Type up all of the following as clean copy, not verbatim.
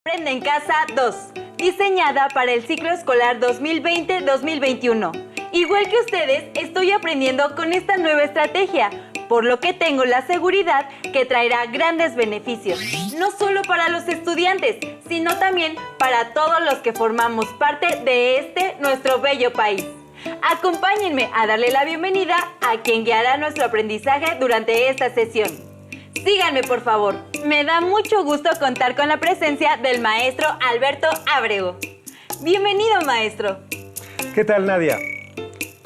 Aprende en Casa 2, diseñada para el ciclo escolar 2020-2021. Igual que ustedes, estoy aprendiendo con esta nueva estrategia, por lo que tengo la seguridad que traerá grandes beneficios, no solo para los estudiantes, sino también para todos los que formamos parte de nuestro bello país. Acompáñenme a darle la bienvenida a quien guiará nuestro aprendizaje durante esta sesión. Síganme, por favor. Me da mucho gusto contar con la presencia del maestro Alberto Ábrego. Bienvenido, maestro. ¿Qué tal, Nadia?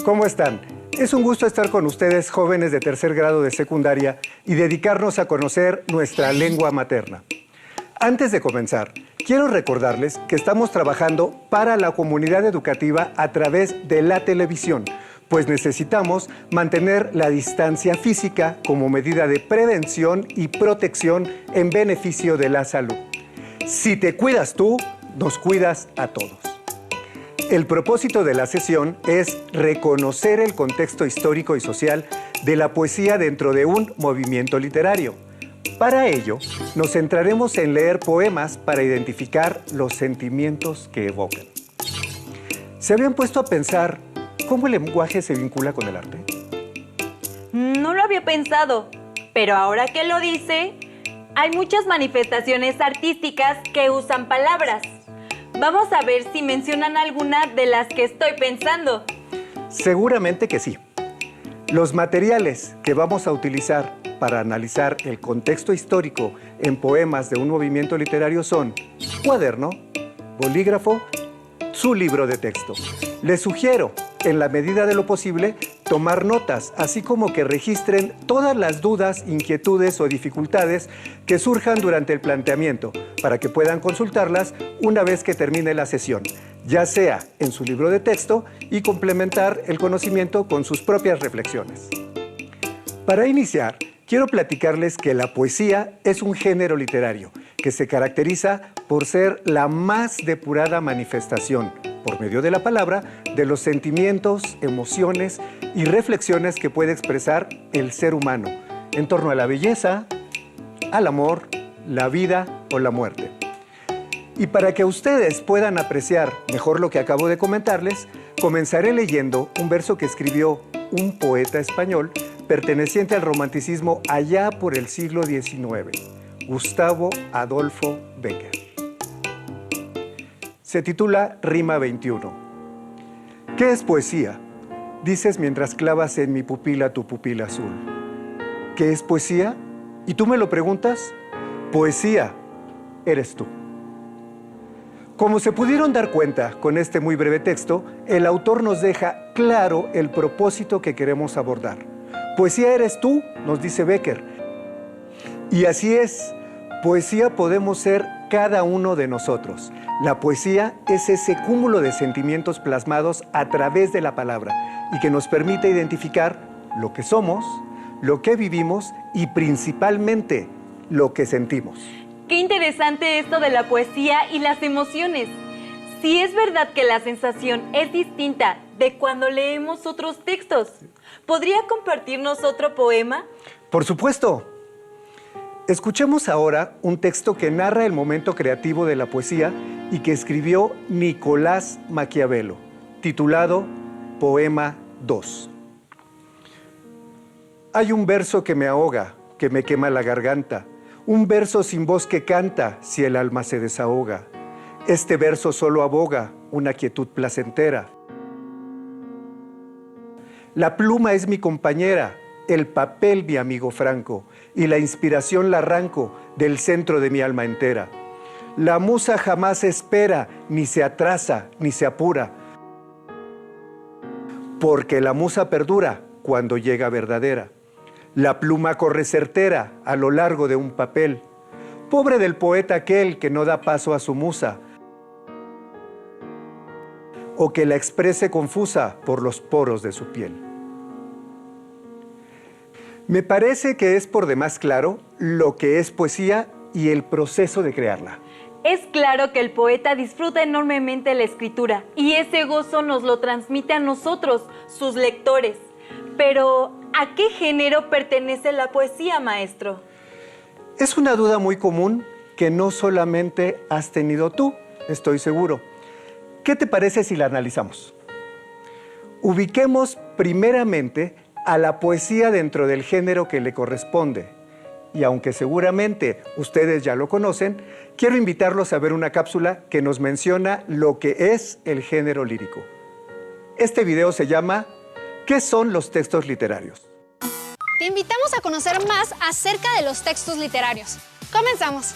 ¿Cómo están? Es un gusto estar con ustedes, jóvenes de tercer grado de secundaria, y dedicarnos a conocer nuestra lengua materna. Antes de comenzar, quiero recordarles que estamos trabajando para la comunidad educativa a través de la televisión, pues necesitamos mantener la distancia física como medida de prevención y protección en beneficio de la salud. Si te cuidas tú, nos cuidas a todos. El propósito de la sesión es reconocer el contexto histórico y social de la poesía dentro de un movimiento literario. Para ello, nos centraremos en leer poemas para identificar los sentimientos que evocan. ¿Se habían puesto a pensar cómo el lenguaje se vincula con el arte? No lo había pensado, pero ahora que lo dice, hay muchas manifestaciones artísticas que usan palabras. Vamos a ver si mencionan alguna de las que estoy pensando. Seguramente que sí. Los materiales que vamos a utilizar para analizar el contexto histórico en poemas de un movimiento literario son cuaderno, bolígrafo, su libro de texto. Les sugiero, en la medida de lo posible, tomar notas, así como que registren todas las dudas, inquietudes o dificultades que surjan durante el planteamiento, para que puedan consultarlas una vez que termine la sesión, ya sea en su libro de texto y complementar el conocimiento con sus propias reflexiones. Para iniciar, quiero platicarles que la poesía es un género literario que se caracteriza por ser la más depurada manifestación, por medio de la palabra, de los sentimientos, emociones y reflexiones que puede expresar el ser humano en torno a la belleza, al amor, la vida o la muerte. Y para que ustedes puedan apreciar mejor lo que acabo de comentarles, comenzaré leyendo un verso que escribió un poeta español perteneciente al romanticismo allá por el siglo XIX, Gustavo Adolfo Bécquer. Se titula Rima 21. ¿Qué es poesía? Dices mientras clavas en mi pupila tu pupila azul. ¿Qué es poesía? ¿Y tú me lo preguntas? Poesía eres tú. Como se pudieron dar cuenta con este muy breve texto, el autor nos deja claro el propósito que queremos abordar. Poesía eres tú, nos dice Bécquer. Y así es, poesía podemos ser cada uno de nosotros. La poesía es ese cúmulo de sentimientos plasmados a través de la palabra y que nos permite identificar lo que somos, lo que vivimos y principalmente lo que sentimos. Qué interesante esto de la poesía y las emociones. Si es verdad que la sensación es distinta de cuando leemos otros textos, ¿podría compartirnos otro poema? Por supuesto. Escuchemos ahora un texto que narra el momento creativo de la poesía y que escribió Nicolás Maquiavelo, titulado Poema 2. Hay un verso que me ahoga, que me quema la garganta, un verso sin voz que canta si el alma se desahoga. Este verso solo aboga una quietud placentera. La pluma es mi compañera, el papel mi amigo franco, y la inspiración la arranco del centro de mi alma entera. La musa jamás espera, ni se atrasa, ni se apura, porque la musa perdura cuando llega verdadera. La pluma corre certera a lo largo de un papel. Pobre del poeta aquel que no da paso a su musa, o que la exprese confusa por los poros de su piel. Me parece que es por demás claro lo que es poesía y el proceso de crearla. Es claro que el poeta disfruta enormemente la escritura y ese gozo nos lo transmite a nosotros, sus lectores. Pero, ¿a qué género pertenece la poesía, maestro? Es una duda muy común que no solamente has tenido tú, estoy seguro. ¿Qué te parece si la analizamos? Ubiquemos primeramente a la poesía dentro del género que le corresponde. Y aunque seguramente ustedes ya lo conocen, quiero invitarlos a ver una cápsula que nos menciona lo que es el género lírico. Este video se llama ¿Qué son los textos literarios? Te invitamos a conocer más acerca de los textos literarios. ¡Comenzamos!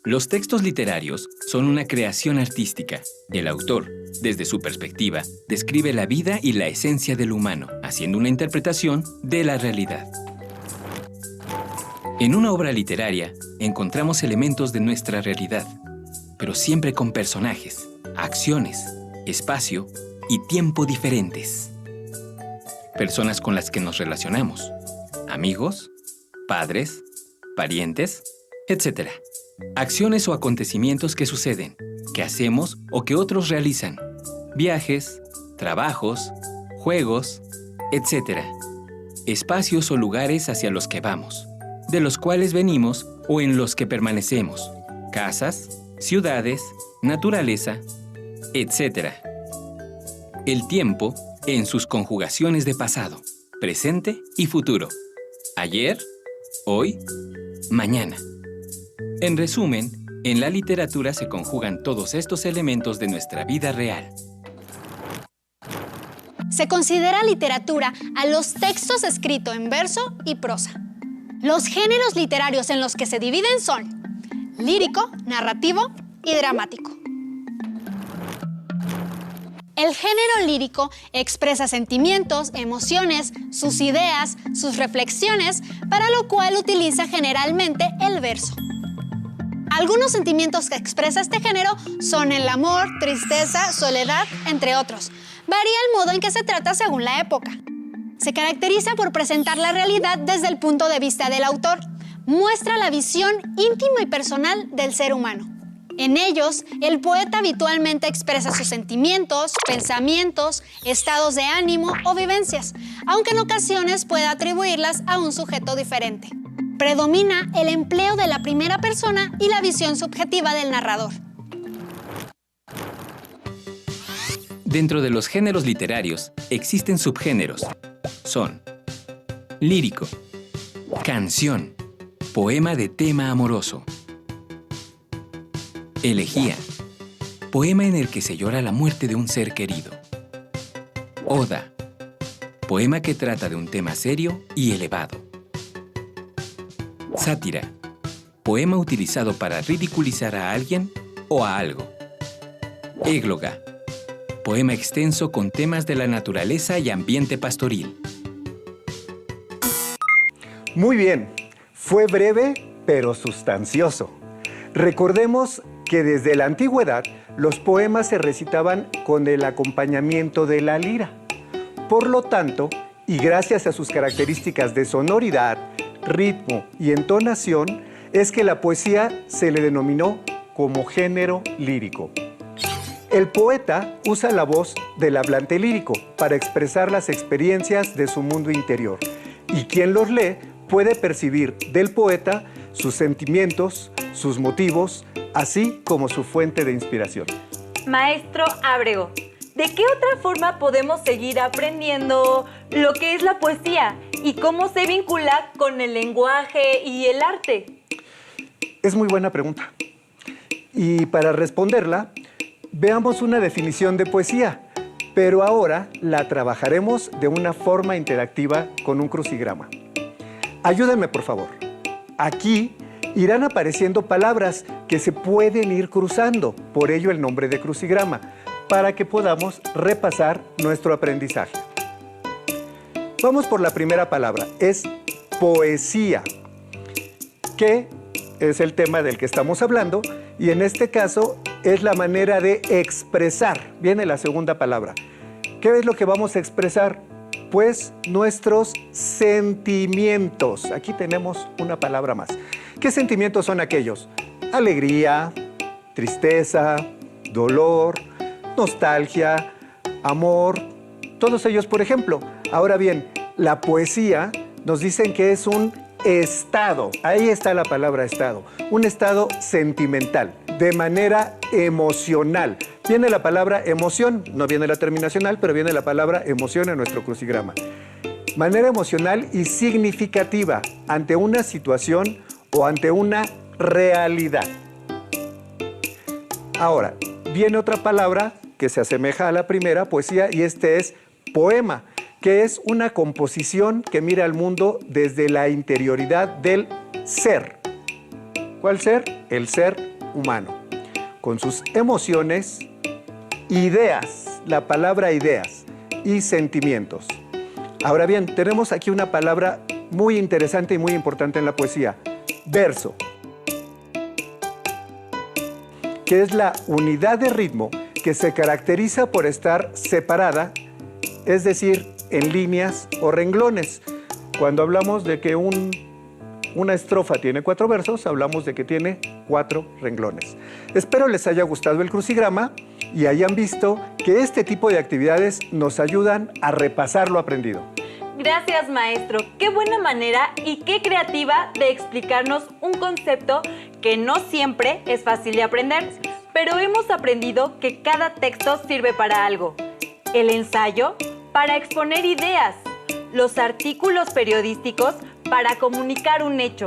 Los textos literarios son una creación artística. El autor, desde su perspectiva, describe la vida y la esencia del humano, haciendo una interpretación de la realidad. En una obra literaria, encontramos elementos de nuestra realidad, pero siempre con personajes, acciones, espacio y tiempo diferentes. Personas con las que nos relacionamos, amigos, padres, parientes, etc. Acciones o acontecimientos que suceden, que hacemos o que otros realizan. Viajes, trabajos, juegos, etc. Espacios o lugares hacia los que vamos, de los cuales venimos o en los que permanecemos. Casas, ciudades, naturaleza, etc. El tiempo en sus conjugaciones de pasado, presente y futuro. Ayer, hoy, mañana. En resumen, en la literatura se conjugan todos estos elementos de nuestra vida real. Se considera literatura a los textos escritos en verso y prosa. Los géneros literarios en los que se dividen son lírico, narrativo y dramático. El género lírico expresa sentimientos, emociones, sus ideas, sus reflexiones, para lo cual utiliza generalmente el verso. Algunos sentimientos que expresa este género son el amor, tristeza, soledad, entre otros. Varía el modo en que se trata según la época. Se caracteriza por presentar la realidad desde el punto de vista del autor. Muestra la visión íntima y personal del ser humano. En ellos, el poeta habitualmente expresa sus sentimientos, pensamientos, estados de ánimo o vivencias, aunque en ocasiones puede atribuirlas a un sujeto diferente. Predomina el empleo de la primera persona y la visión subjetiva del narrador. Dentro de los géneros literarios existen subgéneros. Son lírico, canción, poema de tema amoroso. Elegía, poema en el que se llora la muerte de un ser querido. Oda, poema que trata de un tema serio y elevado. Sátira, poema utilizado para ridiculizar a alguien o a algo. Égloga, poema extenso con temas de la naturaleza y ambiente pastoril. Muy bien, fue breve pero sustancioso. Recordemos que desde la antigüedad los poemas se recitaban con el acompañamiento de la lira. Por lo tanto, y gracias a sus características de sonoridad, ritmo y entonación, es que la poesía se le denominó como género lírico. El poeta usa la voz del hablante lírico para expresar las experiencias de su mundo interior, y quien los lee puede percibir del poeta sus sentimientos, sus motivos, así como su fuente de inspiración. Maestro Ábrego, ¿de qué otra forma podemos seguir aprendiendo lo que es la poesía y cómo se vincula con el lenguaje y el arte? Es muy buena pregunta. Y para responderla, veamos una definición de poesía, pero ahora la trabajaremos de una forma interactiva con un crucigrama. Ayúdenme, por favor. Aquí irán apareciendo palabras que se pueden ir cruzando, por ello el nombre de crucigrama, para que podamos repasar nuestro aprendizaje. Vamos por la primera palabra, es poesía, que es el tema del que estamos hablando, y en este caso es la manera de expresar. Viene la segunda palabra. ¿Qué es lo que vamos a expresar? Pues nuestros sentimientos. Aquí tenemos una palabra más. ¿Qué sentimientos son aquellos? Alegría, tristeza, dolor, nostalgia, amor, todos ellos, por ejemplo. Ahora bien, la poesía nos dicen que es un estado. Ahí está la palabra estado. Un estado sentimental, de manera emocional. Viene la palabra emoción, no viene la terminacional, pero viene la palabra emoción en nuestro crucigrama. Manera emocional y significativa ante una situación o ante una realidad. Ahora, viene otra palabra que se asemeja a la primera, poesía, y este es poema, que es una composición que mira al mundo desde la interioridad del ser. ¿Cuál ser? El ser humano, con sus emociones, ideas, la palabra ideas y sentimientos. Ahora bien, tenemos aquí una palabra muy interesante y muy importante en la poesía, verso, que es la unidad de ritmo que se caracteriza por estar separada, es decir, en líneas o renglones. Cuando hablamos de que una estrofa tiene 4 versos, hablamos de que tiene 4 renglones. Espero les haya gustado el crucigrama y hayan visto que este tipo de actividades nos ayudan a repasar lo aprendido. Gracias, maestro. Qué buena manera y qué creativa de explicarnos un concepto que no siempre es fácil de aprender, pero hemos aprendido que cada texto sirve para algo. El ensayo, para exponer ideas. Los artículos periodísticos, para comunicar un hecho.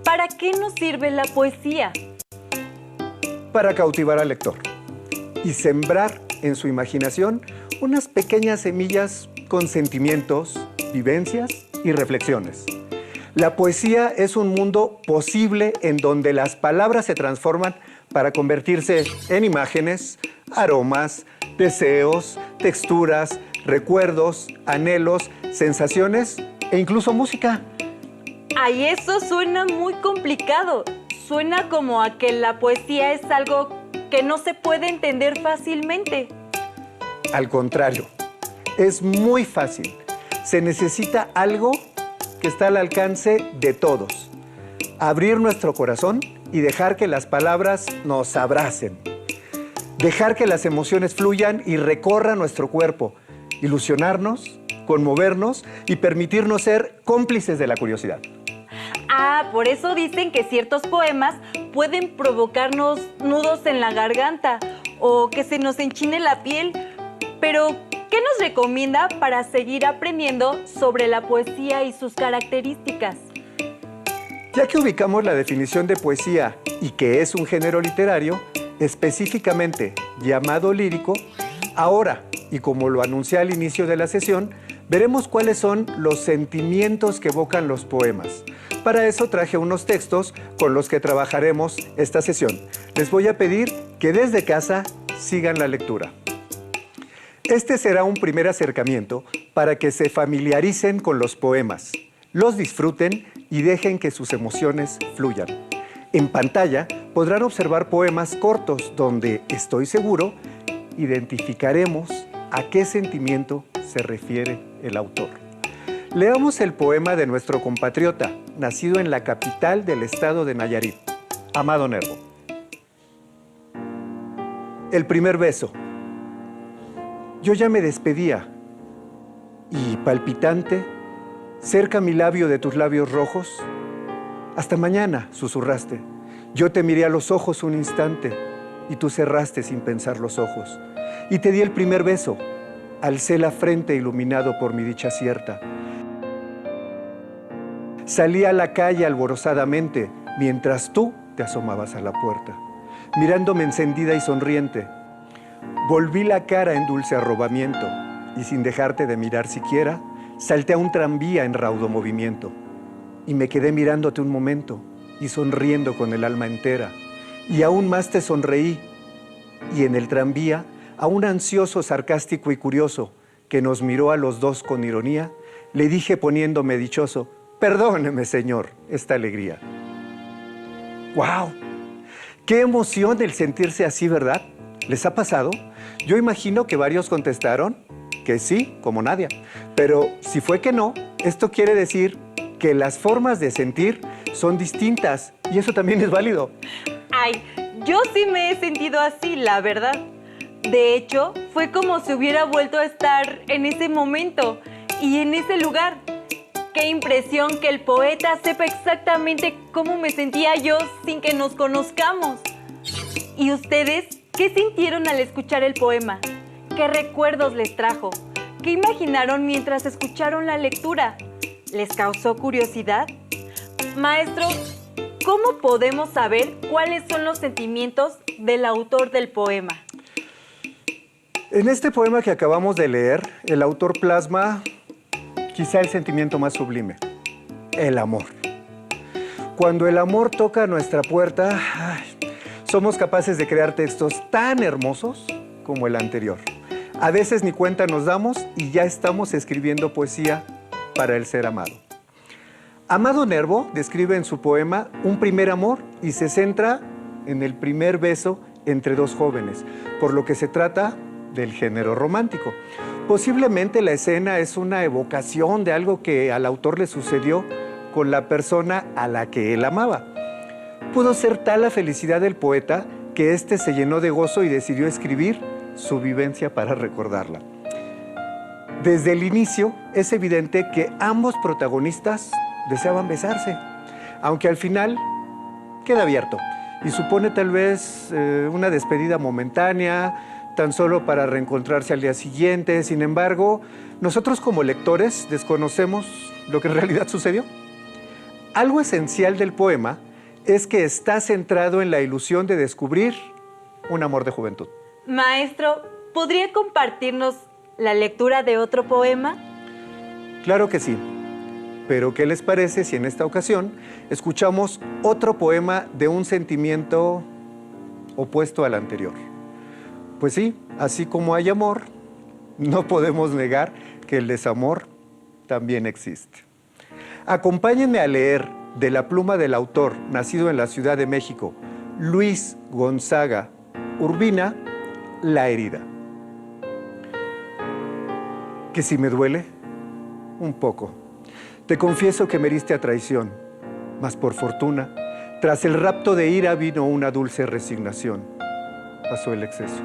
¿Para qué nos sirve la poesía? Para cautivar al lector y sembrar en su imaginación unas pequeñas semillas con sentimientos, vivencias y reflexiones. La poesía es un mundo posible en donde las palabras se transforman para convertirse en imágenes, aromas, deseos, texturas, recuerdos, anhelos, sensaciones e incluso música. Ay, eso suena muy complicado. Suena como a que la poesía es algo que no se puede entender fácilmente. Al contrario, es muy fácil. Se necesita algo que está al alcance de todos. Abrir nuestro corazón y dejar que las palabras nos abracen. Dejar que las emociones fluyan y recorran nuestro cuerpo. Ilusionarnos, conmovernos y permitirnos ser cómplices de la curiosidad. Ah, por eso dicen que ciertos poemas pueden provocarnos nudos en la garganta o que se nos enchine la piel. Pero, ¿qué nos recomienda para seguir aprendiendo sobre la poesía y sus características? Ya que ubicamos la definición de poesía y que es un género literario, específicamente llamado lírico, ahora, y como lo anuncié al inicio de la sesión, veremos cuáles son los sentimientos que evocan los poemas. Para eso traje unos textos con los que trabajaremos esta sesión. Les voy a pedir que desde casa sigan la lectura. Este será un primer acercamiento para que se familiaricen con los poemas, los disfruten y dejen que sus emociones fluyan. En pantalla podrán observar poemas cortos donde, estoy seguro, identificaremos a qué sentimiento se refiere el autor. Leamos el poema de nuestro compatriota, nacido en la capital del estado de Nayarit, Amado Nervo. El primer beso. Yo ya me despedía y, palpitante, cerca mi labio de tus labios rojos, hasta mañana, susurraste. Yo te miré a los ojos un instante y tú cerraste sin pensar los ojos. Y te di el primer beso, alcé la frente iluminado por mi dicha cierta. Salí a la calle alborozadamente mientras tú te asomabas a la puerta, mirándome encendida y sonriente. Volví la cara en dulce arrobamiento y sin dejarte de mirar siquiera, salté a un tranvía en raudo movimiento y me quedé mirándote un momento y sonriendo con el alma entera. Y aún más te sonreí y en el tranvía a un ansioso, sarcástico y curioso que nos miró a los dos con ironía, le dije poniéndome dichoso: perdóneme, señor, esta alegría. ¡Wow! ¡Qué emoción el sentirse así, ¿verdad? ¿Les ha pasado? Yo imagino que varios contestaron que sí, como Nadia. Pero si fue que no, esto quiere decir que las formas de sentir son distintas y eso también es válido. Ay, yo sí me he sentido así, la verdad. De hecho, fue como si hubiera vuelto a estar en ese momento y en ese lugar. qué impresión que el poeta sepa exactamente cómo me sentía yo sin que nos conozcamos. ¿Y ustedes qué sintieron al escuchar el poema? ¿Qué recuerdos les trajo? ¿Qué imaginaron mientras escucharon la lectura? ¿Les causó curiosidad? Maestro, ¿cómo podemos saber cuáles son los sentimientos del autor del poema? En este poema que acabamos de leer, el autor plasma quizá el sentimiento más sublime, el amor. Cuando el amor toca nuestra puerta, somos capaces de crear textos tan hermosos como el anterior. A veces ni cuenta nos damos y ya estamos escribiendo poesía para el ser amado. Amado Nervo describe en su poema un primer amor y se centra en el primer beso entre dos jóvenes, por lo que se trata del género romántico. Posiblemente la escena es una evocación de algo que al autor le sucedió con la persona a la que él amaba. Pudo ser tal la felicidad del poeta que éste se llenó de gozo y decidió escribir su vivencia para recordarla. Desde el inicio es evidente que ambos protagonistas deseaban besarse, aunque al final queda abierto y supone tal vez una despedida momentánea, tan solo para reencontrarse al día siguiente. Sin embargo, nosotros como lectores desconocemos lo que en realidad sucedió. Algo esencial del poema es que está centrado en la ilusión de descubrir un amor de juventud. Maestro, ¿podría compartirnos la lectura de otro poema? Claro que sí. Pero, ¿qué les parece si en esta ocasión escuchamos otro poema de un sentimiento opuesto al anterior? Pues sí, así como hay amor, no podemos negar que el desamor también existe. Acompáñenme a leer de la pluma del autor, nacido en la Ciudad de México, Luis Gonzaga Urbina, La herida. ¿Que si me duele? Un poco. Te confieso que me heriste a traición, mas por fortuna, tras el rapto de ira vino una dulce resignación. Pasó el exceso.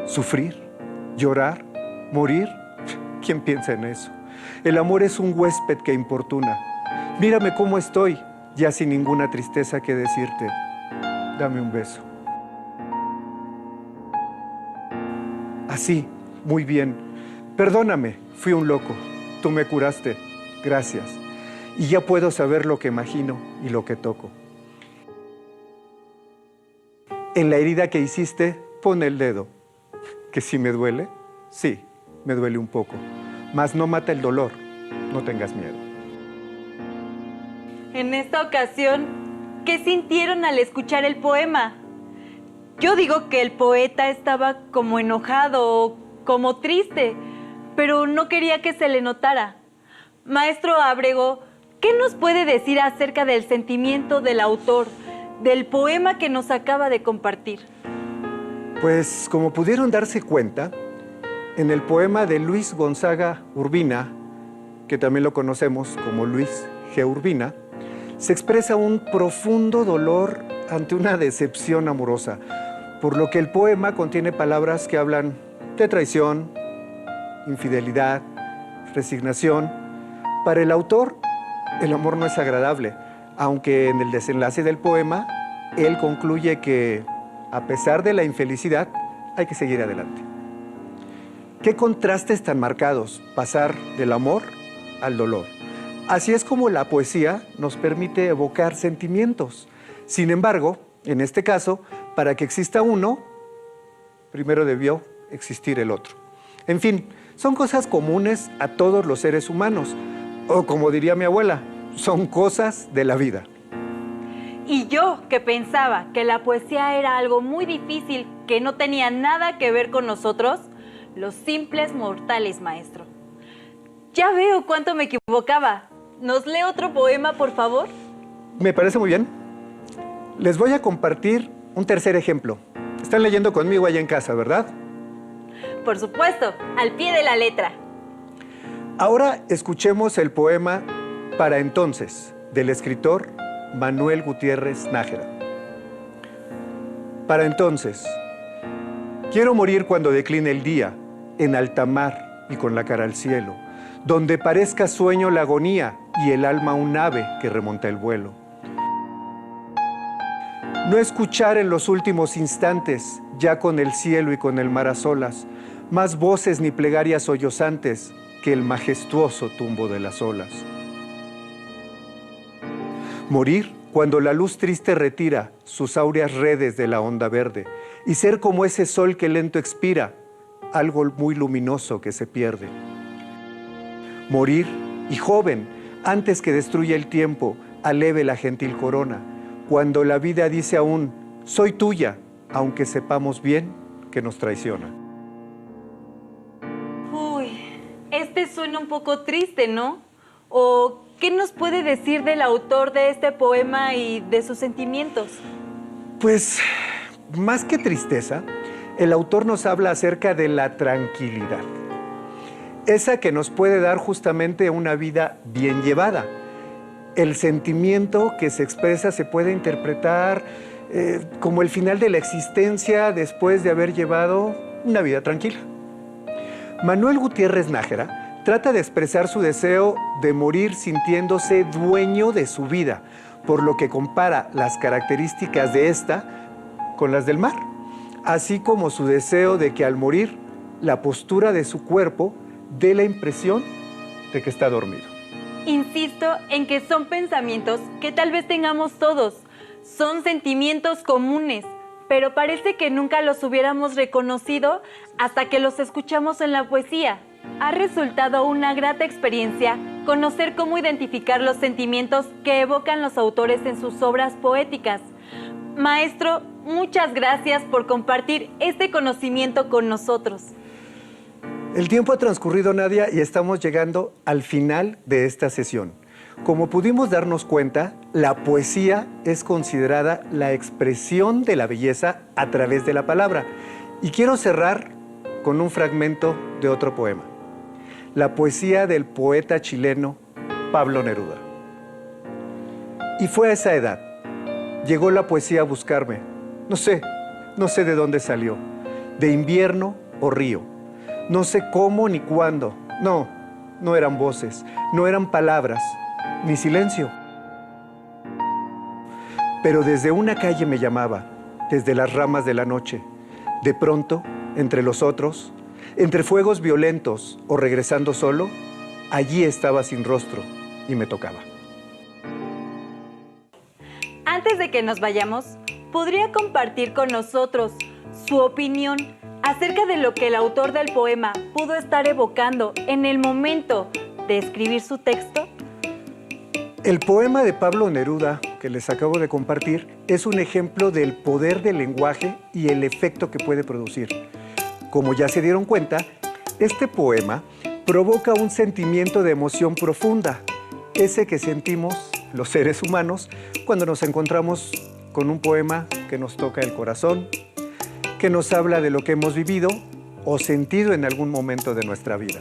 ¿Sufrir? ¿Llorar? ¿Morir? ¿Quién piensa en eso? El amor es un huésped que importuna. Mírame cómo estoy, ya sin ninguna tristeza que decirte. Dame un beso. Así, muy bien. Perdóname, fui un loco. Tú me curaste. Gracias. Y ya puedo saber lo que imagino y lo que toco. En la herida que hiciste, pon el dedo. ¿Que si me duele? Sí, me duele un poco. Mas no mata el dolor. No tengas miedo. En esta ocasión, ¿qué sintieron al escuchar el poema? Yo digo que el poeta estaba como enojado o como triste, pero no quería que se le notara. Maestro Ábrego, ¿qué nos puede decir acerca del sentimiento del autor, del poema que nos acaba de compartir? Pues, como pudieron darse cuenta, en el poema de Luis Gonzaga Urbina, que también lo conocemos como Luis G. Urbina, se expresa un profundo dolor ante una decepción amorosa, por lo que el poema contiene palabras que hablan de traición, infidelidad, resignación. Para el autor, el amor no es agradable, aunque en el desenlace del poema, él concluye que, a pesar de la infelicidad, hay que seguir adelante. ¿Qué contrastes tan marcados? Pasar del amor al dolor. Así es como la poesía nos permite evocar sentimientos. Sin embargo, en este caso, para que exista uno, primero debió existir el otro. En fin, son cosas comunes a todos los seres humanos. O como diría mi abuela, son cosas de la vida. Y yo, que pensaba que la poesía era algo muy difícil, que no tenía nada que ver con nosotros, los simples mortales, maestro. Ya veo cuánto me equivocaba. ¿Nos lee otro poema, por favor? Me parece muy bien. Les voy a compartir un tercer ejemplo. Están leyendo conmigo allá en casa, ¿verdad? Por supuesto, al pie de la letra. Ahora escuchemos el poema Para entonces, del escritor Manuel Gutiérrez Nájera. Para entonces, quiero morir cuando decline el día, en alta mar y con la cara al cielo, donde parezca sueño la agonía y el alma un ave que remonta el vuelo. No escuchar en los últimos instantes, ya con el cielo y con el mar a solas, más voces ni plegarias sollozantes que el majestuoso tumbo de las olas. Morir cuando la luz triste retira sus áureas redes de la onda verde y ser como ese sol que lento expira, algo muy luminoso que se pierde. Morir, y joven, antes que destruya el tiempo, aleve la gentil corona, cuando la vida dice aún, soy tuya, aunque sepamos bien que nos traiciona. Uy, este suena un poco triste, ¿no? ¿O qué nos puede decir del autor de este poema y de sus sentimientos? Pues, más que tristeza, el autor nos habla acerca de la tranquilidad. Esa que nos puede dar justamente una vida bien llevada. El sentimiento que se expresa se puede interpretar como el final de la existencia después de haber llevado una vida tranquila. Manuel Gutiérrez Nájera trata de expresar su deseo de morir sintiéndose dueño de su vida, por lo que compara las características de esta con las del mar, así como su deseo de que al morir la postura de su cuerpo dé la impresión de que está dormido. Insisto en que son pensamientos que tal vez tengamos todos, son sentimientos comunes, pero parece que nunca los hubiéramos reconocido hasta que los escuchamos en la poesía. Ha resultado una grata experiencia conocer cómo identificar los sentimientos que evocan los autores en sus obras poéticas. Maestro, muchas gracias por compartir este conocimiento con nosotros. El tiempo ha transcurrido, Nadia, y estamos llegando al final de esta sesión. Como pudimos darnos cuenta, la poesía es considerada la expresión de la belleza a través de la palabra. Y quiero cerrar con un fragmento de otro poema. La poesía del poeta chileno Pablo Neruda. Y fue a esa edad. Llegó la poesía a buscarme. No sé de dónde salió. De invierno o río. No sé cómo ni cuándo. No eran voces, no eran palabras, ni silencio. Pero desde una calle me llamaba, desde las ramas de la noche. De pronto, entre los otros, entre fuegos violentos o regresando solo, allí estaba sin rostro y me tocaba. Antes de que nos vayamos, ¿podría compartir con nosotros su opinión acerca de lo que el autor del poema pudo estar evocando en el momento de escribir su texto? El poema de Pablo Neruda, que les acabo de compartir, es un ejemplo del poder del lenguaje y el efecto que puede producir. Como ya se dieron cuenta, este poema provoca un sentimiento de emoción profunda, ese que sentimos los seres humanos cuando nos encontramos con un poema que nos toca el corazón, que nos habla de lo que hemos vivido o sentido en algún momento de nuestra vida.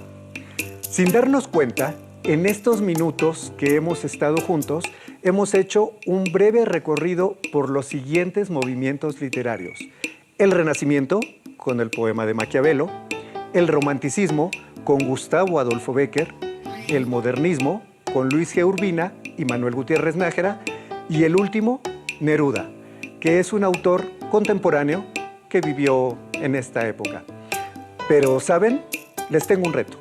Sin darnos cuenta, en estos minutos que hemos estado juntos, hemos hecho un breve recorrido por los siguientes movimientos literarios. El Renacimiento, con el poema de Maquiavelo, el Romanticismo, con Gustavo Adolfo Bécquer, el Modernismo, con Luis G. Urbina y Manuel Gutiérrez Nájera, y el último, Neruda, que es un autor contemporáneo que vivió en esta época. Pero, ¿saben? Les tengo un reto.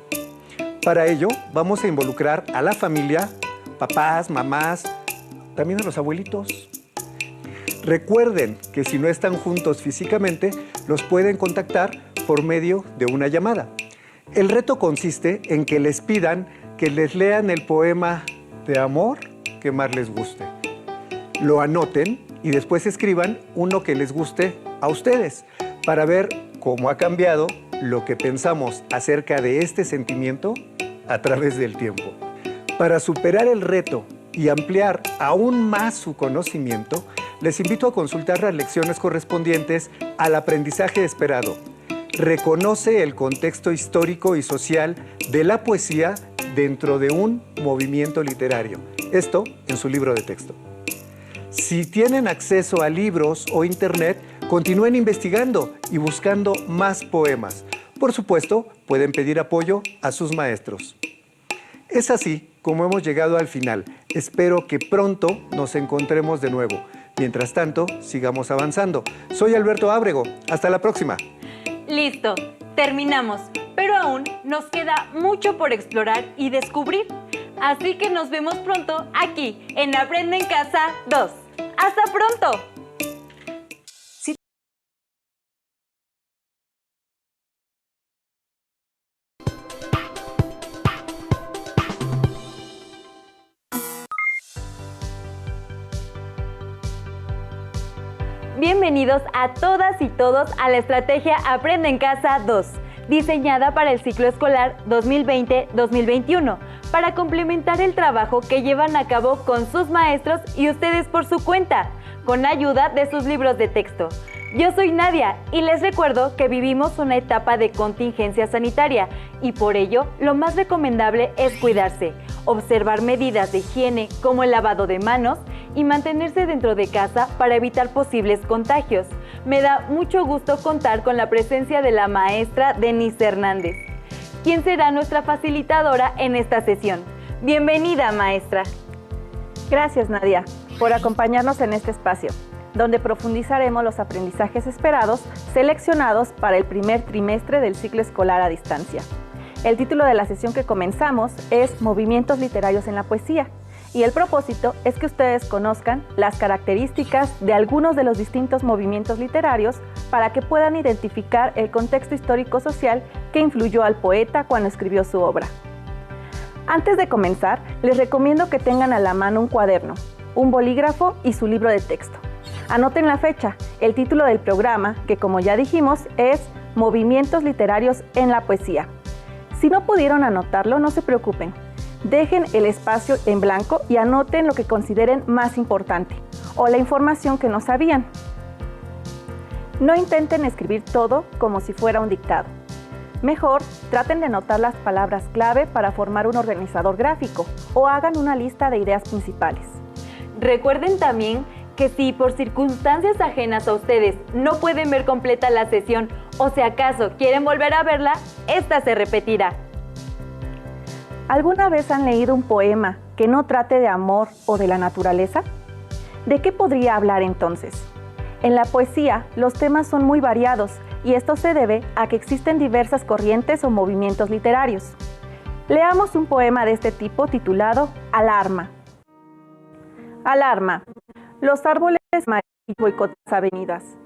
Para ello, vamos a involucrar a la familia, papás, mamás, también a los abuelitos. Recuerden que si no están juntos físicamente, los pueden contactar por medio de una llamada. El reto consiste en que les pidan que les lean el poema de amor que más les guste. Lo anoten y después escriban uno que les guste a ustedes para ver cómo ha cambiado lo que pensamos acerca de este sentimiento a través del tiempo. Para superar el reto y ampliar aún más su conocimiento, les invito a consultar las lecciones correspondientes al aprendizaje esperado. Reconoce el contexto histórico y social de la poesía dentro de un movimiento literario. Esto en su libro de texto. Si tienen acceso a libros o internet, continúen investigando y buscando más poemas. Por supuesto, pueden pedir apoyo a sus maestros. Es así como hemos llegado al final. Espero que pronto nos encontremos de nuevo. Mientras tanto, sigamos avanzando. Soy Alberto Ábrego. Hasta la próxima. Listo, terminamos. Pero aún nos queda mucho por explorar y descubrir. Así que nos vemos pronto aquí en Aprende en Casa 2. ¡Hasta pronto! Bienvenidos a todas y todos a la estrategia Aprende en Casa 2, diseñada para el ciclo escolar 2020-2021, para complementar el trabajo que llevan a cabo con sus maestros y ustedes por su cuenta, con ayuda de sus libros de texto. Yo soy Nadia y les recuerdo que vivimos una etapa de contingencia sanitaria y por ello lo más recomendable es cuidarse, observar medidas de higiene como el lavado de manos y mantenerse dentro de casa para evitar posibles contagios. Me da mucho gusto contar con la presencia de la maestra Denise Hernández, quien será nuestra facilitadora en esta sesión. Bienvenida, maestra. Gracias, Nadia, por acompañarnos en este espacio, donde profundizaremos los aprendizajes esperados seleccionados para el primer trimestre del ciclo escolar a distancia. El título de la sesión que comenzamos es Movimientos literarios en la poesía, y el propósito es que ustedes conozcan las características de algunos de los distintos movimientos literarios para que puedan identificar el contexto histórico-social que influyó al poeta cuando escribió su obra. Antes de comenzar, les recomiendo que tengan a la mano un cuaderno, un bolígrafo y su libro de texto. Anoten la fecha, el título del programa, que como ya dijimos, es Movimientos literarios en la poesía. Si no pudieron anotarlo, no se preocupen. Dejen el espacio en blanco y anoten lo que consideren más importante o la información que no sabían. No intenten escribir todo como si fuera un dictado. Mejor, traten de anotar las palabras clave para formar un organizador gráfico o hagan una lista de ideas principales. Recuerden también que si por circunstancias ajenas a ustedes no pueden ver completa la sesión o si acaso quieren volver a verla, esta se repetirá. ¿Alguna vez han leído un poema que no trate de amor o de la naturaleza? ¿De qué podría hablar entonces? En la poesía, los temas son muy variados y esto se debe a que existen diversas corrientes o movimientos literarios. Leamos un poema de este tipo titulado Alarma. Alarma. Los árboles amarillos boicotean las avenidas.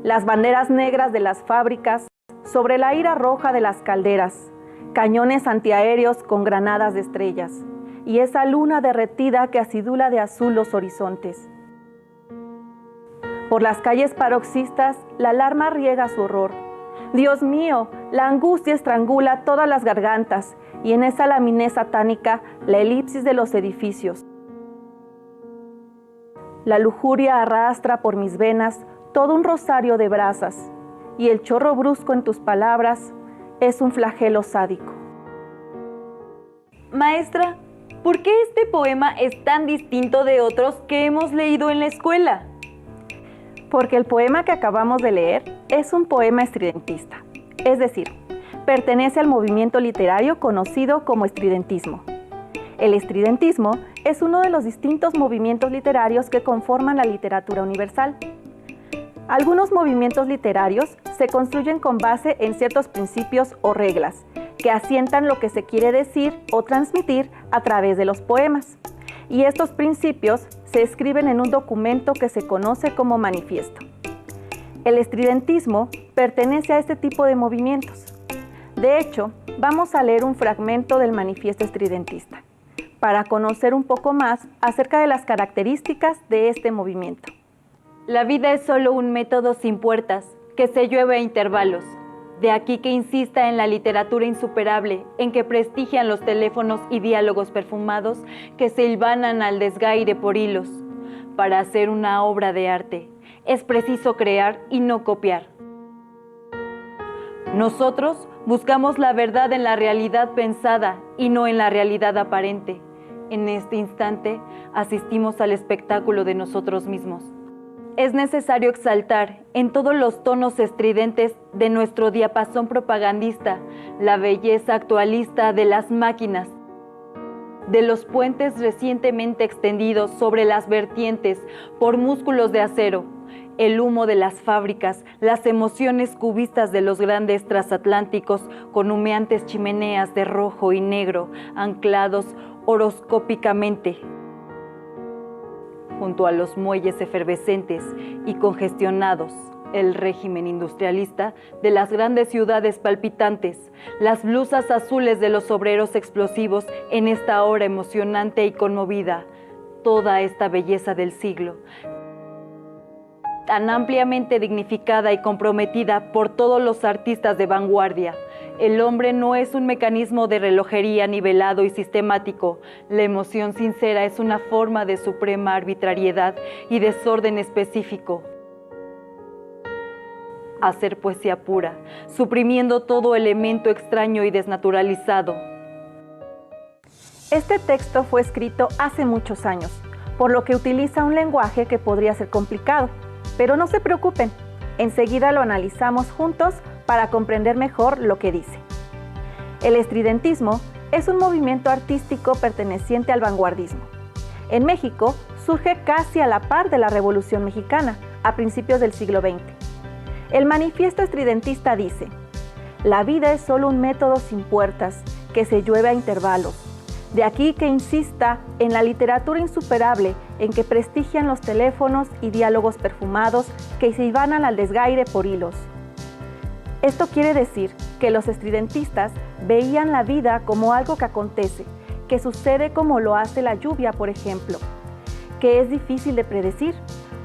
Las banderas negras de las fábricas sobre la ira roja de las calderas. Cañones antiaéreos con granadas de estrellas, y esa luna derretida que acidula de azul los horizontes. Por las calles paroxistas, la alarma riega su horror. Dios mío, la angustia estrangula todas las gargantas, y en esa laminez satánica, la elipsis de los edificios. La lujuria arrastra por mis venas todo un rosario de brasas, y el chorro brusco en tus palabras es un flagelo sádico. Maestra, ¿por qué este poema es tan distinto de otros que hemos leído en la escuela? Porque el poema que acabamos de leer es un poema estridentista, es decir, pertenece al movimiento literario conocido como estridentismo. El estridentismo es uno de los distintos movimientos literarios que conforman la literatura universal. Algunos movimientos literarios se construyen con base en ciertos principios o reglas que asientan lo que se quiere decir o transmitir a través de los poemas. Y estos principios se escriben en un documento que se conoce como manifiesto. El estridentismo pertenece a este tipo de movimientos. De hecho, vamos a leer un fragmento del manifiesto estridentista para conocer un poco más acerca de las características de este movimiento. La vida es solo un método sin puertas, que se llueve a intervalos. De aquí que insista en la literatura insuperable, en que prestigian los teléfonos y diálogos perfumados que se hilvanan al desgaire por hilos. Para hacer una obra de arte, es preciso crear y no copiar. Nosotros buscamos la verdad en la realidad pensada y no en la realidad aparente. En este instante, asistimos al espectáculo de nosotros mismos. Es necesario exaltar en todos los tonos estridentes de nuestro diapasón propagandista la belleza actualista de las máquinas. de los puentes recientemente extendidos sobre las vertientes por músculos de acero, el humo de las fábricas, las emociones cubistas de los grandes transatlánticos con humeantes chimeneas de rojo y negro anclados horoscópicamente junto a los muelles efervescentes y congestionados, el régimen industrialista de las grandes ciudades palpitantes, las blusas azules de los obreros explosivos en esta hora emocionante y conmovida, toda esta belleza del siglo, tan ampliamente dignificada y comprometida por todos los artistas de vanguardia. El hombre no es un mecanismo de relojería nivelado y sistemático. La emoción sincera es una forma de suprema arbitrariedad y desorden específico. Hacer poesía pura, suprimiendo todo elemento extraño y desnaturalizado. Este texto fue escrito hace muchos años, por lo que utiliza un lenguaje que podría ser complicado. Pero no se preocupen, enseguida lo analizamos juntos para comprender mejor lo que dice. El estridentismo es un movimiento artístico perteneciente al vanguardismo. En México surge casi a la par de la Revolución Mexicana, a principios del siglo XX. El manifiesto estridentista dice: la vida es solo un método sin puertas, que se llueve a intervalos. De aquí que insista en la literatura insuperable en que prestigian los teléfonos y diálogos perfumados que se ibanan al desgaire por hilos. Esto quiere decir que los estridentistas veían la vida como algo que acontece, que sucede como lo hace la lluvia, por ejemplo, que es difícil de predecir,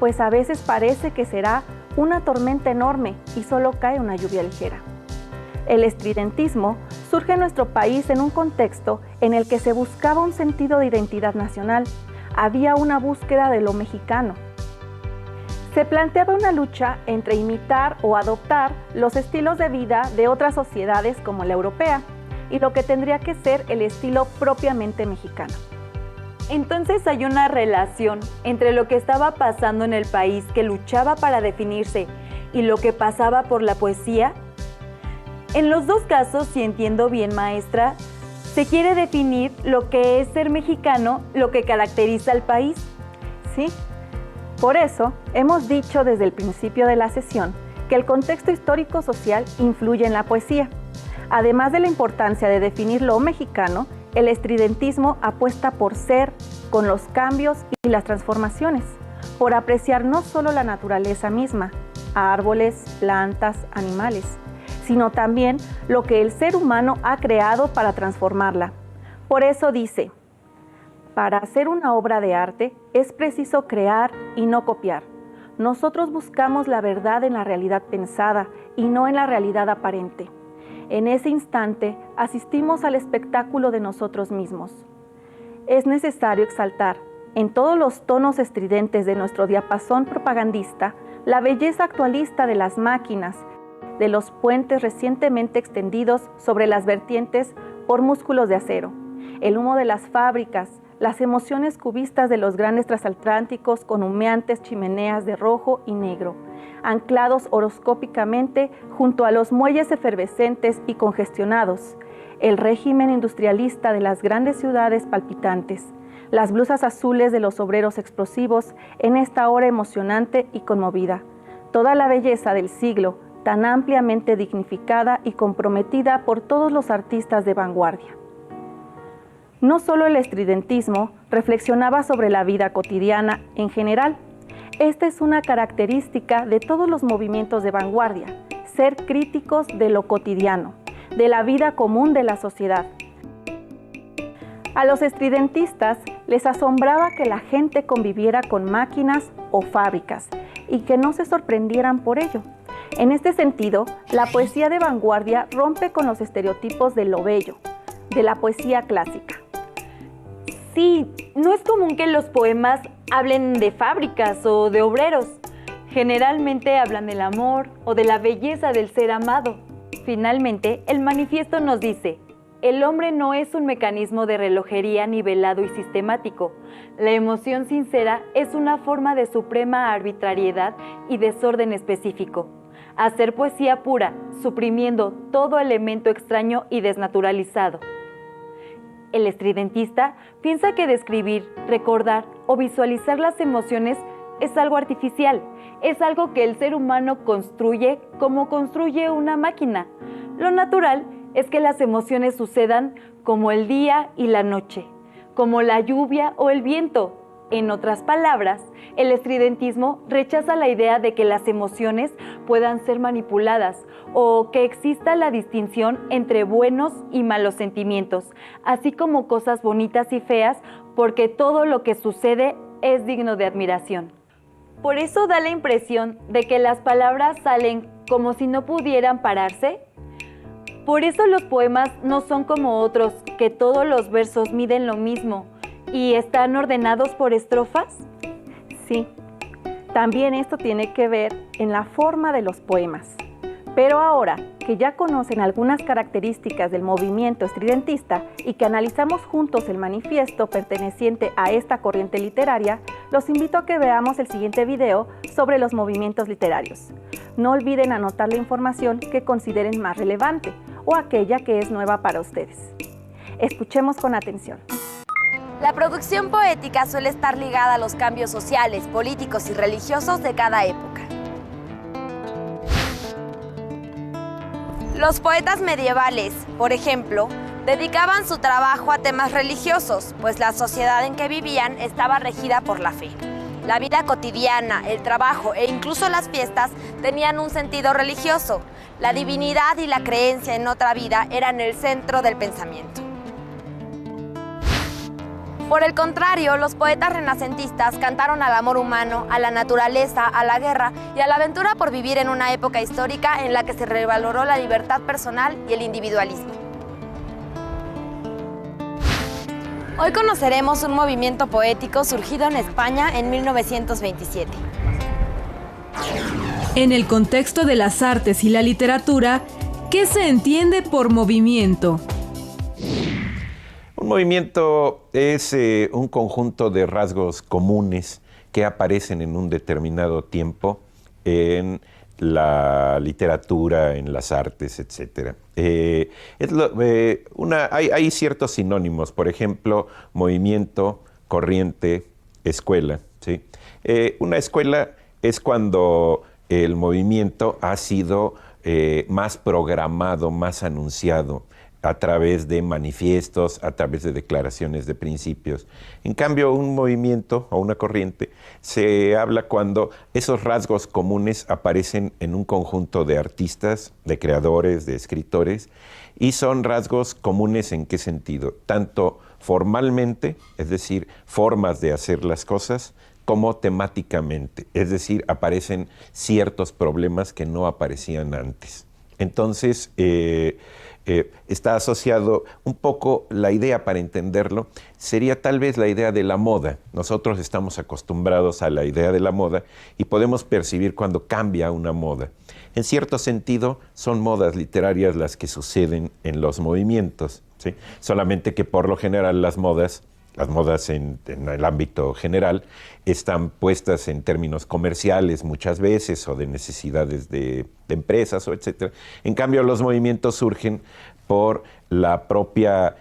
pues a veces parece que será una tormenta enorme y solo cae una lluvia ligera. El estridentismo surge en nuestro país en un contexto en el que se buscaba un sentido de identidad nacional. Había una búsqueda de lo mexicano. Se planteaba una lucha entre imitar o adoptar los estilos de vida de otras sociedades como la europea y lo que tendría que ser el estilo propiamente mexicano. Entonces hay una relación entre lo que estaba pasando en el país que luchaba para definirse y lo que pasaba por la poesía. En los dos casos, si entiendo bien, maestra, se quiere definir lo que es ser mexicano, lo que caracteriza al país. Sí, por eso hemos dicho desde el principio de la sesión que el contexto histórico-social influye en la poesía. Además de la importancia de definir lo mexicano, el estridentismo apuesta por ser, con los cambios y las transformaciones, por apreciar no solo la naturaleza misma, árboles, plantas, animales, sino también lo que el ser humano ha creado para transformarla. Por eso dice: para hacer una obra de arte es preciso crear y no copiar. Nosotros buscamos la verdad en la realidad pensada y no en la realidad aparente. En ese instante asistimos al espectáculo de nosotros mismos. Es necesario exaltar, en todos los tonos estridentes de nuestro diapasón propagandista, la belleza actualista de las máquinas, de los puentes recientemente extendidos sobre las vertientes por músculos de acero, el humo de las fábricas, las emociones cubistas de los grandes transatlánticos con humeantes chimeneas de rojo y negro, anclados horoscópicamente junto a los muelles efervescentes y congestionados, el régimen industrialista de las grandes ciudades palpitantes, las blusas azules de los obreros explosivos en esta hora emocionante y conmovida, toda la belleza del siglo, tan ampliamente dignificada y comprometida por todos los artistas de vanguardia. No solo el estridentismo reflexionaba sobre la vida cotidiana en general. Esta es una característica de todos los movimientos de vanguardia, ser críticos de lo cotidiano, de la vida común de la sociedad. A los estridentistas les asombraba que la gente conviviera con máquinas o fábricas y que no se sorprendieran por ello. En este sentido, la poesía de vanguardia rompe con los estereotipos de lo bello, de la poesía clásica. Sí, no es común que los poemas hablen de fábricas o de obreros. Generalmente hablan del amor o de la belleza del ser amado. Finalmente, el manifiesto nos dice: el hombre no es un mecanismo de relojería nivelado y sistemático. La emoción sincera es una forma de suprema arbitrariedad y desorden específico. Hacer poesía pura, suprimiendo todo elemento extraño y desnaturalizado. el estridentista piensa que describir, recordar o visualizar las emociones es algo artificial, es algo que el ser humano construye como construye una máquina. Lo natural es que las emociones sucedan como el día y la noche, como la lluvia o el viento. En otras palabras, el estridentismo rechaza la idea de que las emociones puedan ser manipuladas o que exista la distinción entre buenos y malos sentimientos, así como cosas bonitas y feas, porque todo lo que sucede es digno de admiración. Por eso da la impresión de que las palabras salen como si no pudieran pararse. Por eso los poemas no son como otros, que todos los versos miden lo mismo y están ordenados por estrofas. Sí, también esto tiene que ver en la forma de los poemas. Pero ahora que ya conocen algunas características del movimiento estridentista y que analizamos juntos el manifiesto perteneciente a esta corriente literaria, los invito a que veamos el siguiente video sobre los movimientos literarios. No olviden anotar la información que consideren más relevante o aquella que es nueva para ustedes. Escuchemos con atención. La producción poética suele estar ligada a los cambios sociales, políticos y religiosos de cada época. Los poetas medievales, por ejemplo, dedicaban su trabajo a temas religiosos, pues la sociedad en que vivían estaba regida por la fe. La vida cotidiana, el trabajo e incluso las fiestas tenían un sentido religioso. La divinidad y la creencia en otra vida eran el centro del pensamiento. Por el contrario, los poetas renacentistas cantaron al amor humano, a la naturaleza, a la guerra y a la aventura por vivir en una época histórica en la que se revaloró la libertad personal y el individualismo. Hoy conoceremos un movimiento poético surgido en España en 1927. En el contexto de las artes y la literatura, ¿qué se entiende por movimiento? Un movimiento es un conjunto de rasgos comunes que aparecen en un determinado tiempo en la literatura, en las artes, etc. Hay ciertos sinónimos, por ejemplo, movimiento, corriente, escuela, ¿sí? Una escuela es cuando el movimiento ha sido más programado, más anunciado, a través de manifiestos, a través de declaraciones de principios. En cambio, un movimiento o una corriente se habla cuando esos rasgos comunes aparecen en un conjunto de artistas, de creadores, de escritores, y son rasgos comunes ¿en qué sentido? Tanto formalmente, es decir, formas de hacer las cosas, como temáticamente, es decir, aparecen ciertos problemas que no aparecían antes. Entonces, está asociado un poco, la idea para entenderlo, sería tal vez la idea de la moda. Nosotros estamos acostumbrados a la idea de la moda y podemos percibir cuando cambia una moda. En cierto sentido, son modas literarias las que suceden en los movimientos, ¿sí? Solamente que por lo general las modas en el ámbito general están puestas en términos comerciales muchas veces o de necesidades de empresas o etcétera. En cambio, los movimientos surgen por la propia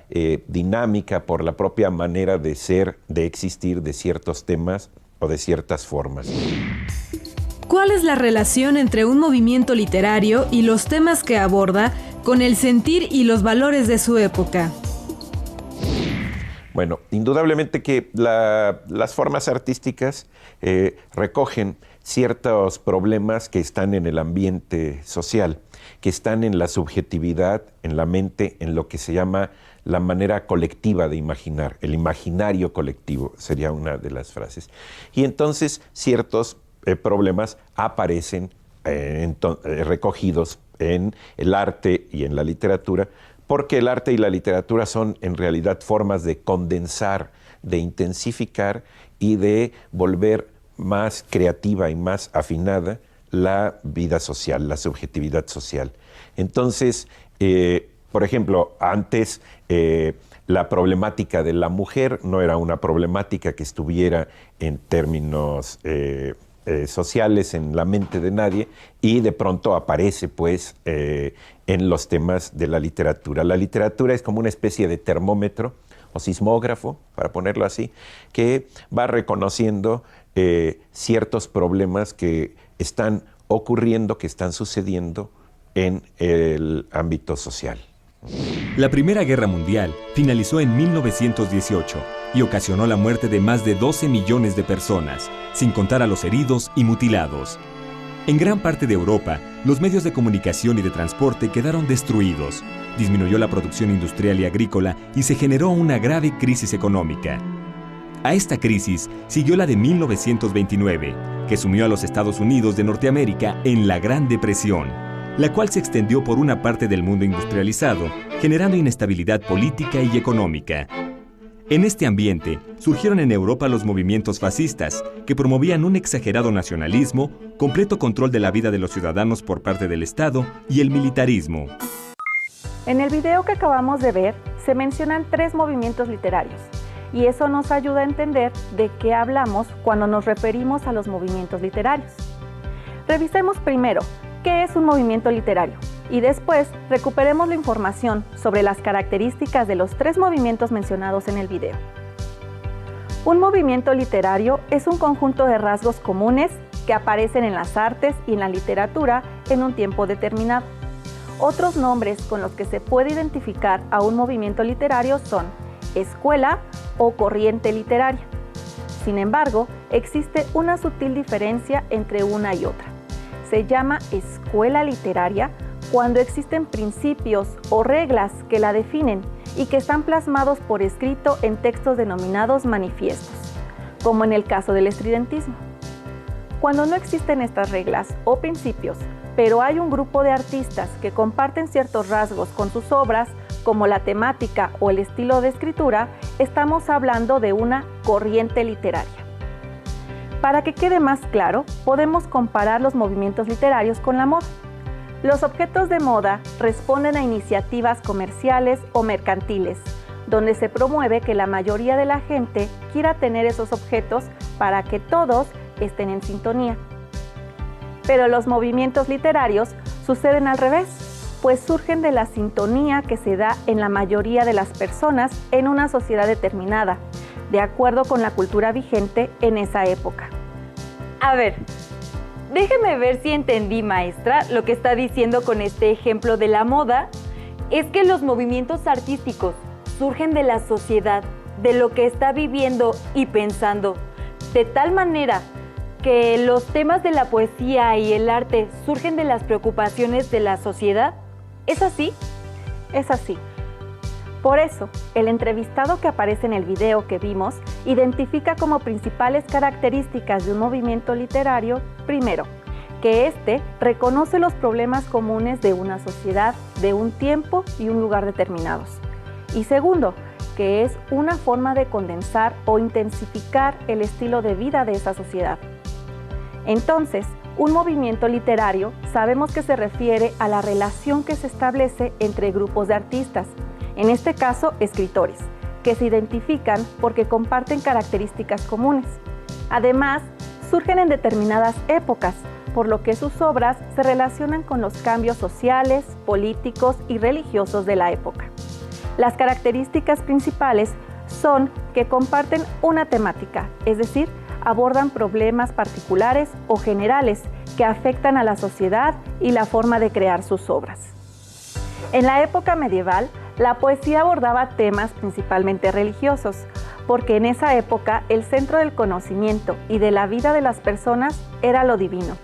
dinámica, por la propia manera de ser, de existir de ciertos temas o de ciertas formas. ¿Cuál es la relación entre un movimiento literario y los temas que aborda con el sentir y los valores de su época? Bueno, indudablemente que las formas artísticas recogen ciertos problemas que están en el ambiente social, que están en la subjetividad, en la mente, en lo que se llama la manera colectiva de imaginar, el imaginario colectivo sería una de las frases. Y entonces ciertos problemas aparecen recogidos en el arte y en la literatura, porque el arte y la literatura son en realidad formas de condensar, de intensificar y de volver más creativa y más afinada la vida social, la subjetividad social. Entonces, por ejemplo, antes la problemática de la mujer no era una problemática que estuviera en términos sociales en la mente de nadie, y de pronto aparece pues en los temas de la literatura. La literatura es como una especie de termómetro o sismógrafo, para ponerlo así, que va reconociendo ciertos problemas que están ocurriendo, que están sucediendo en el ámbito social. La Primera Guerra Mundial finalizó en 1918 y ocasionó la muerte de más de 12 millones de personas, sin contar a los heridos y mutilados. En gran parte de Europa, los medios de comunicación y de transporte quedaron destruidos, disminuyó la producción industrial y agrícola y se generó una grave crisis económica. A esta crisis siguió la de 1929, que sumió a los Estados Unidos de Norteamérica en la Gran Depresión, la cual se extendió por una parte del mundo industrializado, generando inestabilidad política y económica. En este ambiente surgieron en Europa los movimientos fascistas, que promovían un exagerado nacionalismo, completo control de la vida de los ciudadanos por parte del Estado y el militarismo. En el video que acabamos de ver, se mencionan 3 movimientos literarios, y eso nos ayuda a entender de qué hablamos cuando nos referimos a los movimientos literarios. Revisemos primero qué es un movimiento literario, y después recuperemos la información sobre las características de los 3 movimientos mencionados en el video. Un movimiento literario es un conjunto de rasgos comunes que aparecen en las artes y en la literatura en un tiempo determinado. Otros nombres con los que se puede identificar a un movimiento literario son escuela o corriente literaria. Sin embargo, existe una sutil diferencia entre una y otra. Se llama escuela literaria cuando existen principios o reglas que la definen y que están plasmados por escrito en textos denominados manifiestos, como en el caso del estridentismo. Cuando no existen estas reglas o principios, pero hay un grupo de artistas que comparten ciertos rasgos con sus obras, como la temática o el estilo de escritura, estamos hablando de una corriente literaria. Para que quede más claro, podemos comparar los movimientos literarios con la moda. Los objetos de moda responden a iniciativas comerciales o mercantiles, donde se promueve que la mayoría de la gente quiera tener esos objetos para que todos estén en sintonía. Pero los movimientos literarios suceden al revés, pues surgen de la sintonía que se da en la mayoría de las personas en una sociedad determinada, de acuerdo con la cultura vigente en esa época. A ver, déjeme ver si entendí, maestra, lo que está diciendo con este ejemplo de la moda. Es que los movimientos artísticos surgen de la sociedad, de lo que está viviendo y pensando, de tal manera que los temas de la poesía y el arte surgen de las preocupaciones de la sociedad. ¿Es así? Es así. Por eso, el entrevistado que aparece en el video que vimos identifica como principales características de un movimiento literario, primero, que éste reconoce los problemas comunes de una sociedad, de un tiempo y un lugar determinados. Y segundo, que es una forma de condensar o intensificar el estilo de vida de esa sociedad. Entonces, un movimiento literario sabemos que se refiere a la relación que se establece entre grupos de artistas, en este caso escritores, que se identifican porque comparten características comunes. Además, surgen en determinadas épocas, por lo que sus obras se relacionan con los cambios sociales, políticos y religiosos de la época. Las características principales son que comparten una temática, es decir, abordan problemas particulares o generales que afectan a la sociedad y la forma de crear sus obras. En la época medieval, la poesía abordaba temas principalmente religiosos, porque en esa época el centro del conocimiento y de la vida de las personas era lo divino,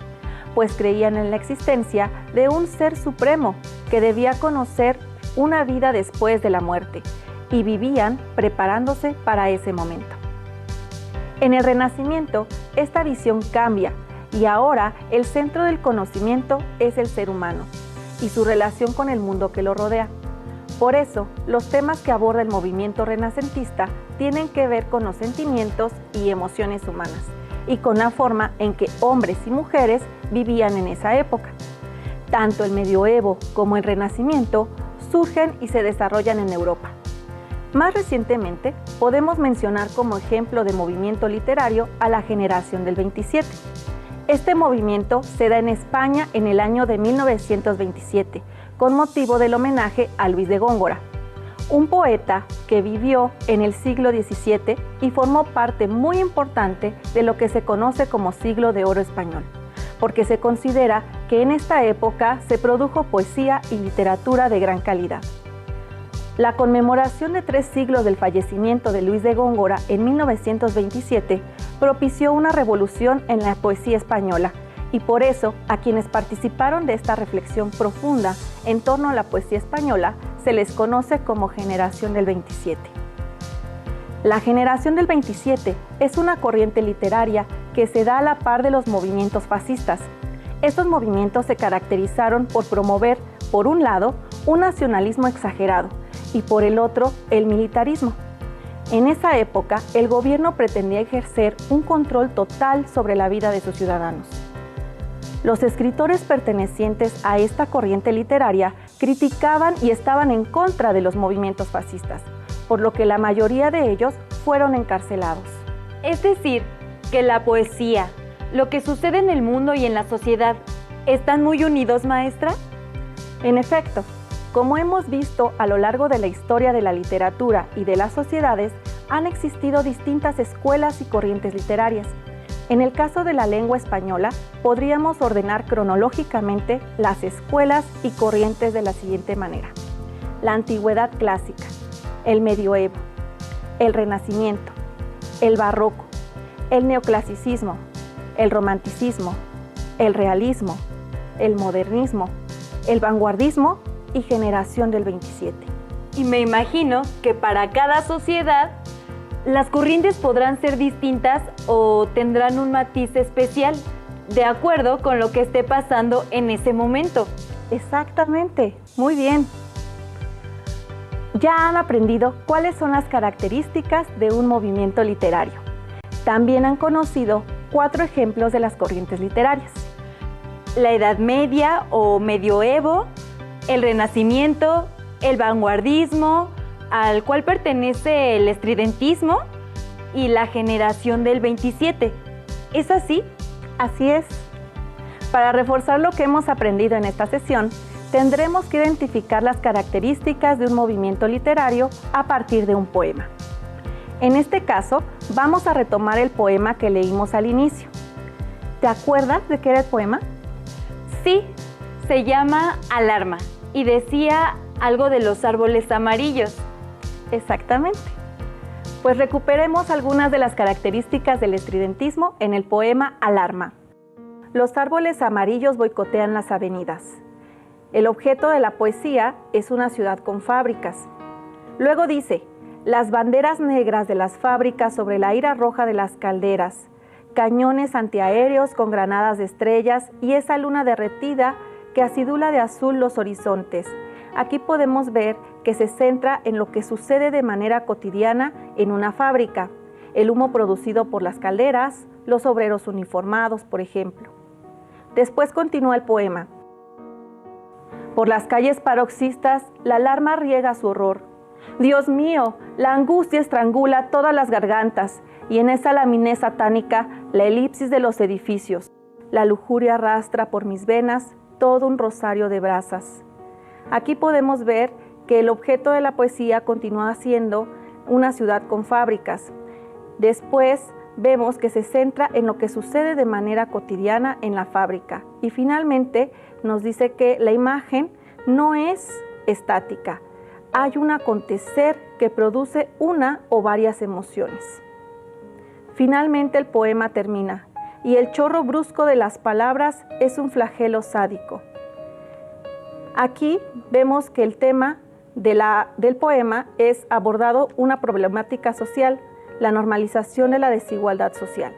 pues creían en la existencia de un ser supremo que debía conocer una vida después de la muerte y vivían preparándose para ese momento. En el Renacimiento, esta visión cambia y ahora el centro del conocimiento es el ser humano y su relación con el mundo que lo rodea. Por eso, los temas que aborda el movimiento renacentista tienen que ver con los sentimientos y emociones humanas y con la forma en que hombres y mujeres vivían en esa época. Tanto el medioevo como el Renacimiento surgen y se desarrollan en Europa. Más recientemente, podemos mencionar como ejemplo de movimiento literario a la generación del 27. Este movimiento se da en España en el año de 1927, con motivo del homenaje a Luis de Góngora, un poeta que vivió en el siglo XVII y formó parte muy importante de lo que se conoce como siglo de oro español, porque se considera que en esta época se produjo poesía y literatura de gran calidad. La conmemoración de 3 siglos del fallecimiento de Luis de Góngora en 1927 propició una revolución en la poesía española, y por eso a quienes participaron de esta reflexión profunda en torno a la poesía española se les conoce como Generación del 27. La Generación del 27 es una corriente literaria que se da a la par de los movimientos fascistas. Estos movimientos se caracterizaron por promover, por un lado, un nacionalismo exagerado y por el otro, el militarismo. En esa época, el gobierno pretendía ejercer un control total sobre la vida de sus ciudadanos. Los escritores pertenecientes a esta corriente literaria criticaban y estaban en contra de los movimientos fascistas, por lo que la mayoría de ellos fueron encarcelados. Es decir, que la poesía, lo que sucede en el mundo y en la sociedad, ¿están muy unidos, maestra? En efecto, como hemos visto a lo largo de la historia de la literatura y de las sociedades, han existido distintas escuelas y corrientes literarias. En el caso de la lengua española, podríamos ordenar cronológicamente las escuelas y corrientes de la siguiente manera: la antigüedad clásica, el medioevo, el renacimiento, el barroco, el neoclasicismo, el romanticismo, el realismo, el modernismo, el vanguardismo y generación del 27. Y me imagino que para cada sociedad las corrientes podrán ser distintas o tendrán un matiz especial, de acuerdo con lo que esté pasando en ese momento. Exactamente, muy bien. Ya han aprendido cuáles son las características de un movimiento literario. También han conocido 4 ejemplos de las corrientes literarias: la Edad Media o Medioevo, el Renacimiento, el Vanguardismo, al cual pertenece el estridentismo, y la Generación del 27. ¿Es así? Así es. Para reforzar lo que hemos aprendido en esta sesión, tendremos que identificar las características de un movimiento literario a partir de un poema. En este caso, vamos a retomar el poema que leímos al inicio. ¿Te acuerdas de qué era el poema? Sí, se llama Alarma y decía algo de los árboles amarillos. Exactamente. Pues recuperemos algunas de las características del estridentismo en el poema Alarma. Los árboles amarillos boicotean las avenidas. El objeto de la poesía es una ciudad con fábricas. Luego dice: las banderas negras de las fábricas sobre la ira roja de las calderas, cañones antiaéreos con granadas de estrellas y esa luna derretida que acidula de azul los horizontes. Aquí podemos ver que se centra en lo que sucede de manera cotidiana en una fábrica: el humo producido por las calderas, los obreros uniformados, por ejemplo. Después continúa el poema: por las calles paroxistas, la alarma riega su horror. Dios mío, la angustia estrangula todas las gargantas, y en esa laminez satánica la elipsis de los edificios. La lujuria arrastra por mis venas todo un rosario de brasas. Aquí podemos ver que el objeto de la poesía continúa siendo una ciudad con fábricas. Después vemos que se centra en lo que sucede de manera cotidiana en la fábrica. Y finalmente nos dice que la imagen no es estática. Hay un acontecer que produce una o varias emociones. Finalmente el poema termina, y el chorro brusco de las palabras es un flagelo sádico. Aquí vemos que el tema del poema es abordado una problemática social, la normalización de la desigualdad social.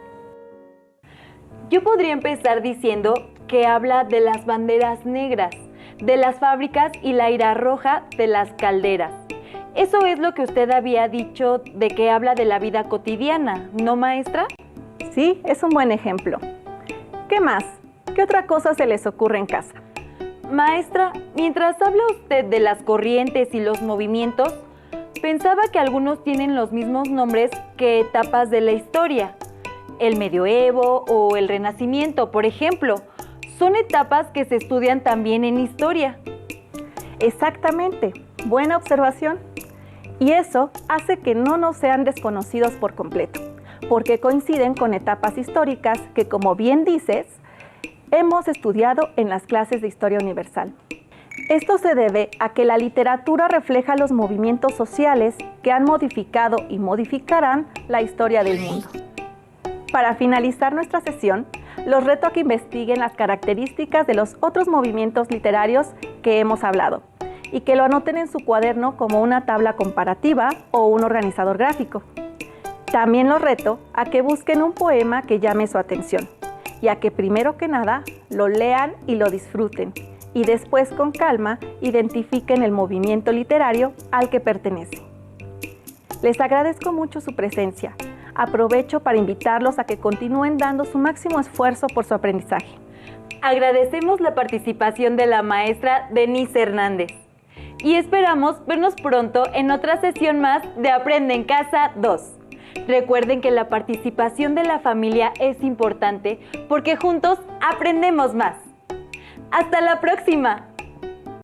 Yo podría empezar diciendo que habla de las banderas negras, de las fábricas y la ira roja de las calderas. Eso es lo que usted había dicho de que habla de la vida cotidiana, ¿no, maestra? Sí, es un buen ejemplo. ¿Qué más? ¿Qué otra cosa se les ocurre en casa? Maestra, mientras habla usted de las corrientes y los movimientos, pensaba que algunos tienen los mismos nombres que etapas de la historia. El medioevo o el renacimiento, por ejemplo, son etapas que se estudian también en historia. Exactamente, buena observación. Y eso hace que no nos sean desconocidos por completo, porque coinciden con etapas históricas que, como bien dices, hemos estudiado en las clases de Historia Universal. Esto se debe a que la literatura refleja los movimientos sociales que han modificado y modificarán la historia del mundo. Para finalizar nuestra sesión, los reto a que investiguen las características de los otros movimientos literarios que hemos hablado y que lo anoten en su cuaderno como una tabla comparativa o un organizador gráfico. También los reto a que busquen un poema que llame su atención y a que primero que nada lo lean y lo disfruten y después con calma identifiquen el movimiento literario al que pertenece. Les agradezco mucho su presencia. Aprovecho para invitarlos a que continúen dando su máximo esfuerzo por su aprendizaje. Agradecemos la participación de la maestra Denise Hernández y esperamos vernos pronto en otra sesión más de Aprende en Casa 2. Recuerden que la participación de la familia es importante porque juntos aprendemos más. ¡Hasta la próxima!